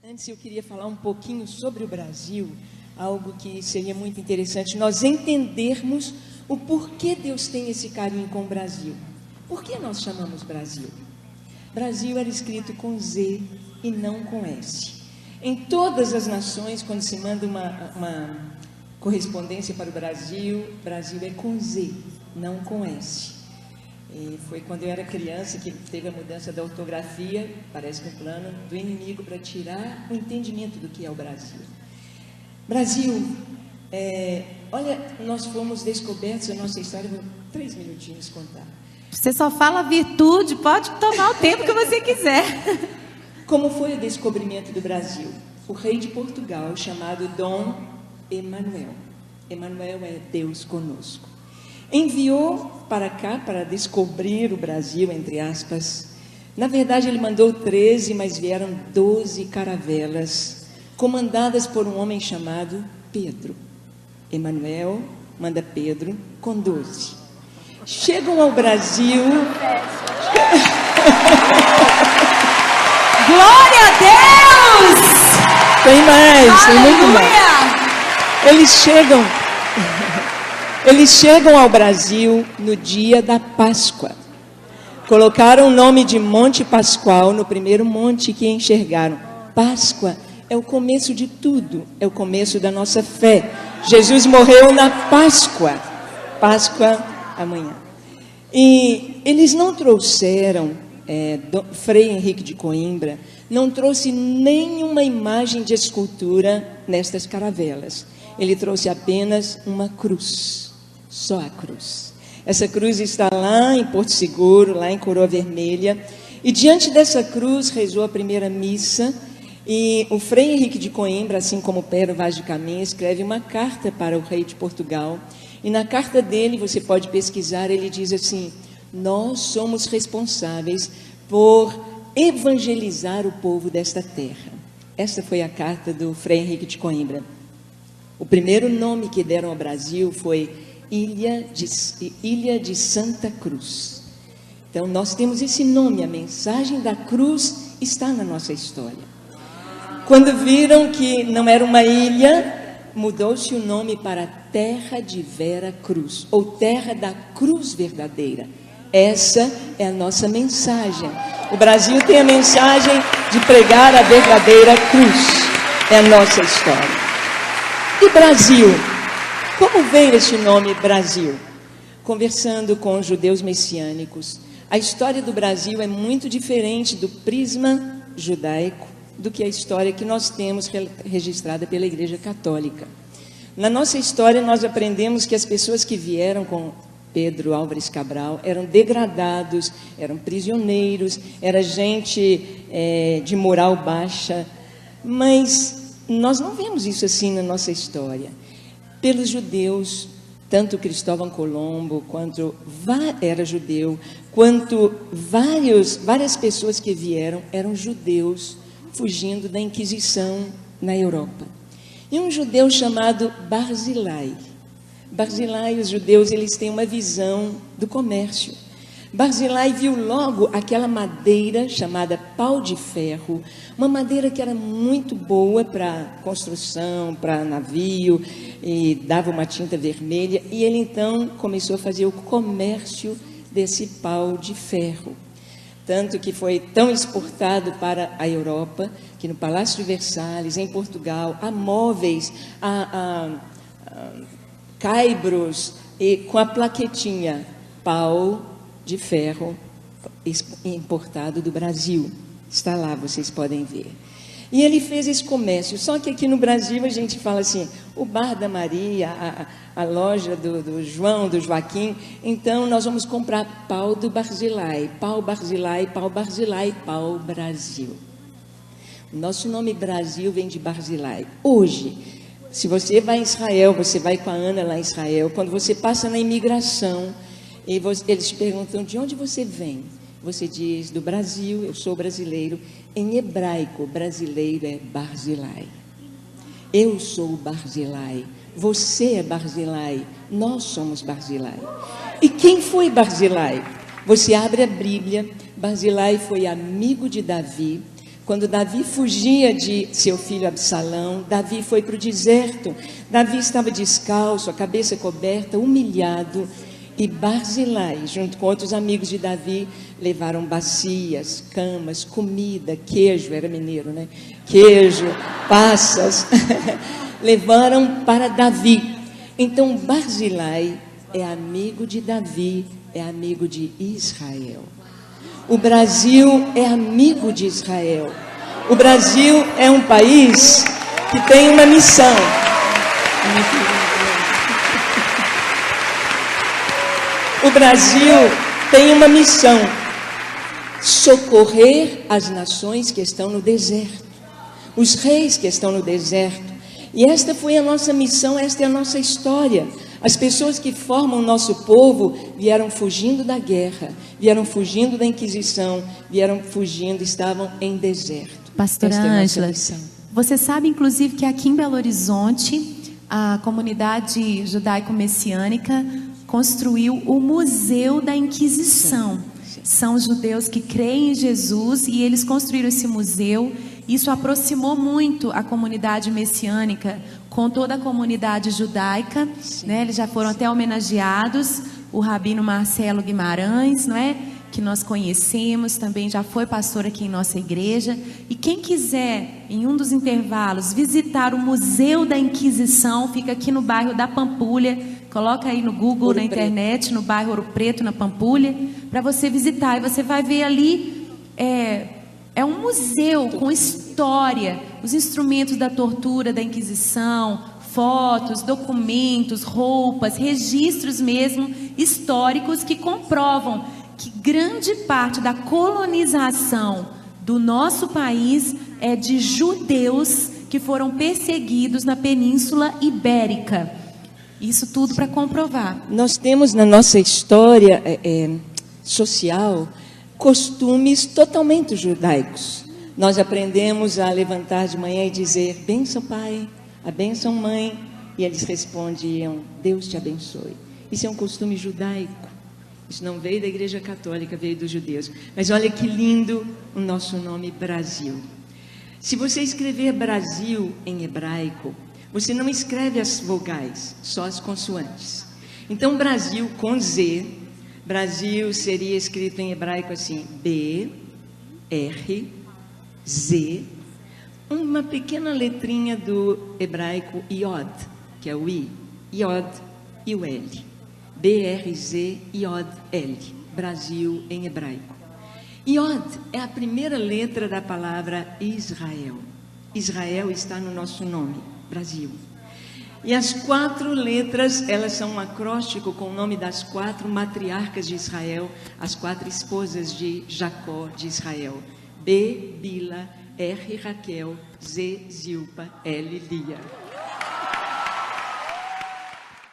Antes eu queria falar um pouquinho sobre o Brasil, algo que seria muito interessante nós entendermos o porquê Deus tem esse carinho com o Brasil. Por que nós chamamos Brasil? Brasil era escrito com Z e não com S. Em todas as nações, quando se manda uma correspondência para o Brasil, Brasil é com Z, não com S. E foi quando eu era criança que teve a mudança da ortografia, parece que um plano do inimigo para tirar o entendimento do que é o Brasil. Brasil, olha, nós fomos descobertos, a nossa história, vou 3 minutinhos contar. Você só fala virtude, pode tomar o tempo que você quiser. Como foi o descobrimento do Brasil? O rei de Portugal, chamado Dom Emanuel. Emanuel é Deus conosco. Enviou para cá para descobrir o Brasil, entre aspas. Na verdade, ele mandou 13, mas vieram 12 caravelas, comandadas por um homem chamado Pedro. Emanuel manda Pedro com 12. Chegam ao Brasil. Glória a Deus! Tem mais, tem muito mais. Eles chegam ao Brasil no dia da Páscoa. Colocaram o nome de Monte Pascoal no primeiro monte que enxergaram. Páscoa é o começo de tudo, é o começo da nossa fé. Jesus morreu na Páscoa. Páscoa amanhã. E eles não trouxeram, Frei Henrique de Coimbra não trouxe nenhuma imagem de escultura nestas caravelas. Ele trouxe apenas uma cruz, só a cruz. Essa cruz está lá em Porto Seguro, lá em Coroa Vermelha, e diante dessa cruz rezou a primeira missa, e o Frei Henrique de Coimbra, assim como Pero Vaz de Caminha, escreve uma carta para o rei de Portugal, e na carta dele, você pode pesquisar, ele diz assim: nós somos responsáveis por evangelizar o povo desta terra. Essa foi a carta do Frei Henrique de Coimbra. O primeiro nome que deram ao Brasil foi Ilha de Santa Cruz. Então, nós temos esse nome, a mensagem da cruz está na nossa história. Quando viram que não era uma ilha, mudou-se o nome para Terra de Vera Cruz, ou Terra da Cruz Verdadeira. Essa é a nossa mensagem. O Brasil tem a mensagem de pregar a verdadeira cruz. É a nossa história. E Brasil? Como veio esse nome Brasil? Conversando com judeus messiânicos, a história do Brasil é muito diferente do prisma judaico do que a história que nós temos registrada pela Igreja Católica. Na nossa história, nós aprendemos que as pessoas que vieram com Pedro Álvares Cabral eram degradados, eram prisioneiros, era gente de moral baixa, mas nós não vemos isso assim na nossa história. Pelos judeus, tanto Cristóvão Colombo, quanto era judeu, quanto várias pessoas que vieram eram judeus fugindo da Inquisição na Europa. E um judeu chamado Barzilai. Barzilai, os judeus, eles têm uma visão do comércio. Barzilai viu logo aquela madeira chamada pau de ferro, uma madeira que era muito boa para construção, para navio, e dava uma tinta vermelha, e ele então começou a fazer o comércio desse pau de ferro. Tanto que foi tão exportado para a Europa, que no Palácio de Versalhes, em Portugal, há móveis, caibros, e com a plaquetinha, pau de ferro importado do Brasil. Está lá, vocês podem ver. E ele fez esse comércio, só que aqui no Brasil a gente fala assim, o bar da Maria, a loja do João, do Joaquim, então nós vamos comprar pau do Barzilai, pau Barzilai, pau Barzilai, pau Brasil. O nosso nome Brasil vem de Barzilai. Hoje, se você vai em Israel, você vai com a Ana lá em Israel, quando você passa na imigração, eles te perguntam de onde você vem. Você diz do Brasil, eu sou brasileiro. Em hebraico, brasileiro é Barzilai. Eu sou Barzilai. Você é Barzilai. Nós somos Barzilai. E quem foi Barzilai? Você abre a Bíblia. Barzilai foi amigo de Davi. Quando Davi fugia de seu filho Absalão, Davi foi para o deserto. Davi estava descalço, a cabeça coberta, humilhado. E Barzilai, junto com outros amigos de Davi, levaram bacias, camas, comida, queijo, era mineiro, né? Queijo, passas, levaram para Davi. Então Barzilai é amigo de Davi, é amigo de Israel. O Brasil é amigo de Israel. O Brasil é um país que tem uma missão. O Brasil tem uma missão: socorrer as nações que estão no deserto, os reis que estão no deserto. E esta foi a nossa missão, esta é a nossa história. As pessoas que formam o nosso povo vieram fugindo da guerra, vieram fugindo da Inquisição, vieram fugindo, estavam em deserto. Pastora Ângela, você sabe inclusive que aqui em Belo Horizonte, a comunidade judaico-messiânica construiu o Museu da Inquisição. São judeus que creem em Jesus e eles construíram esse museu. Isso aproximou muito a comunidade messiânica com toda a comunidade judaica, né? Eles já foram até homenageados. O rabino Marcelo Guimarães, não é? Que nós conhecemos, também já foi pastor aqui em nossa igreja. E quem quiser, em um dos intervalos, visitar o Museu da Inquisição, fica aqui no bairro da Pampulha. Coloca aí no Google, na internet, no bairro Ouro Preto, na Pampulha, para você visitar. E você vai ver ali, é um museu com história, os instrumentos da tortura, da Inquisição, fotos, documentos, roupas, registros mesmo históricos que comprovam que grande parte da colonização do nosso país é de judeus que foram perseguidos na Península Ibérica. Isso tudo para comprovar. Nós temos na nossa história social costumes totalmente judaicos. Nós aprendemos a levantar de manhã e dizer: bênção pai, a bênção mãe, e eles respondiam: Deus te abençoe. Isso é um costume judaico. Isso não veio da Igreja Católica, veio dos judeus. Mas olha que lindo o nosso nome Brasil. Se você escrever Brasil em hebraico, você não escreve as vogais, só as consoantes. Então Brasil com Z, Brasil seria escrito em hebraico assim: B, R, Z, uma pequena letrinha do hebraico Iod, que é o I, Iod e o L. B-R-Z, Iod, L. Brasil em hebraico. Iod é a primeira letra da palavra Israel. Israel está no nosso nome, Brasil. E as 4 letras, elas são um acróstico com o nome das 4 matriarcas de Israel, as 4 esposas de Jacó de Israel. B, Bila, R, Raquel, Z, Zilpa, L, Lia.